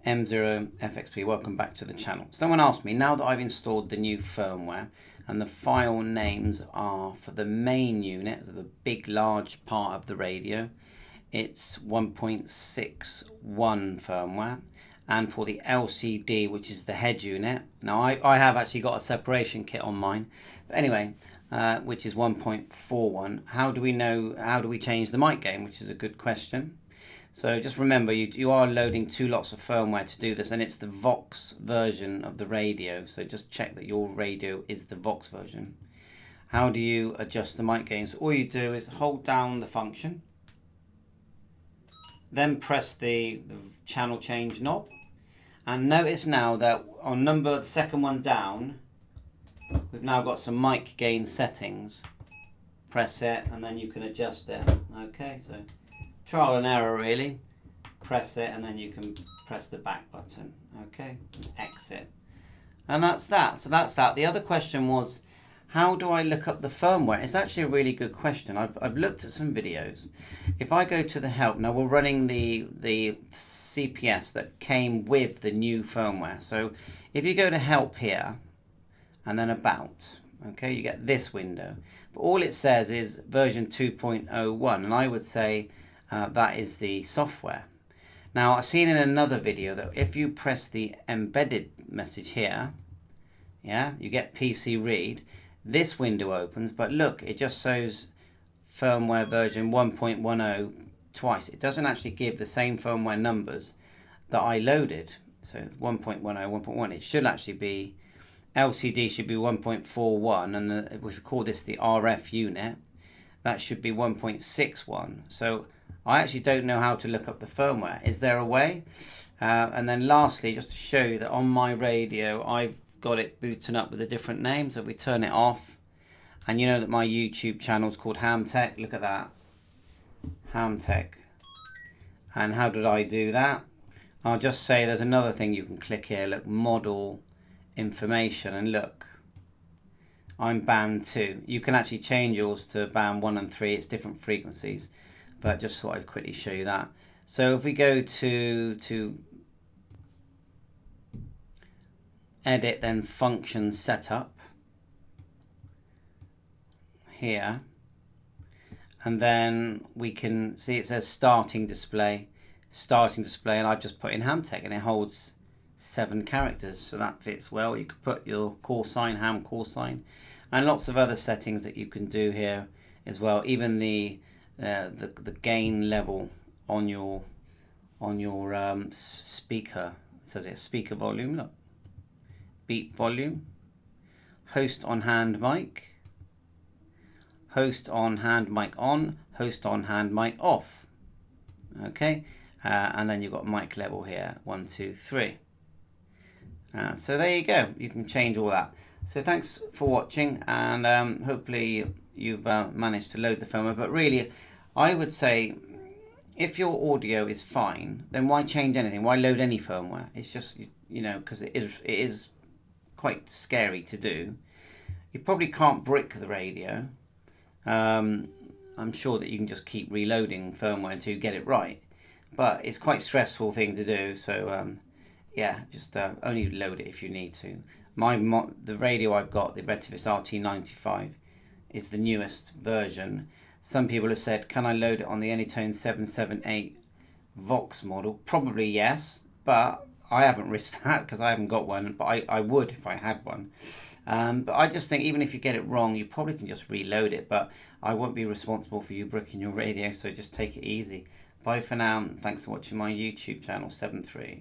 M0FXP, welcome back to the channel. Someone asked me, now that I've installed the new firmware and the file names are for the main unit, so the big large part of the radio, it's 1.61 firmware, and for the LCD, which is the head unit, now I have actually got a separation kit on mine, but anyway, which is 1.41. How do we change the mic gain, which is a good question. So just remember, you are loading two lots of firmware to do this, and it's the Vox version of the radio, so just check that your radio is the Vox version. How do you adjust the mic gain? So all you do is hold down the function, then press the channel change knob, and notice now that on the second one down, we've now got some mic gain settings. Press it and then you can adjust it. Okay, so trial and error really. Press it and then you can press the back button. Okay, exit. And that's that. So that's that. The other question was, how do I look up the firmware? It's actually a really good question. I've looked at some videos. If I go to the help, now we're running the CPS that came with the new firmware. So if you go to help here and then about, okay, you get this window. But all it says is version 2.01, and I would say that is the software. Now I've seen in another video that if you press the embedded message here, yeah, you get PC read. This window opens, but look, it just shows firmware version 1.10 twice. It doesn't actually give the same firmware numbers that I loaded. So 1.10, 1.1, it should actually be, LCD should be 1.41, and if we call this the RF unit, that should be 1.61. So I actually don't know how to look up the firmware. Is there a way? And then lastly, just to show you that on my radio, I've got it booting up with a different name. So we turn it off, and you know that my YouTube channel is called Ham Tech. Look at that, Ham Tech. And how did I do that? I'll just say there's another thing you can click here. Look, model information, and look, I'm band 2. You can actually change yours to band 1 and 3. It's different frequencies, but just thought I'd quickly show you that. So if we go to edit, then function setup here, and then we can see it says starting display, and I've just put in Hamtech, and it holds 7 characters, so that fits well. You could put your call sign, ham call sign, and lots of other settings that you can do here as well. Even the gain level on your speaker, it says here speaker volume, look, beep volume, host on hand mic, host on hand mic on, host on hand mic off. Okay, and then you've got mic level here, 1, 2, 3. So there you go, you can change all that. So thanks for watching, and hopefully you've managed to load the firmware. But really, I would say if your audio is fine, then why change anything? Why load any firmware? It's just, you know, because it is quite scary to do. You probably can't brick the radio. I'm sure that you can just keep reloading firmware until you get it right, but it's quite a stressful thing to do. So yeah, just only load it if you need to. The radio I've got, the Retevis RT95, is the newest version. Some people have said, can I load it on the Anytone 778 Vox model? Probably yes, but I haven't risked that because I haven't got one, but I would if I had one. But I just think even if you get it wrong, you probably can just reload it, but I won't be responsible for you bricking your radio, so just take it easy. Bye for now. Thanks for watching my YouTube channel, 7.3.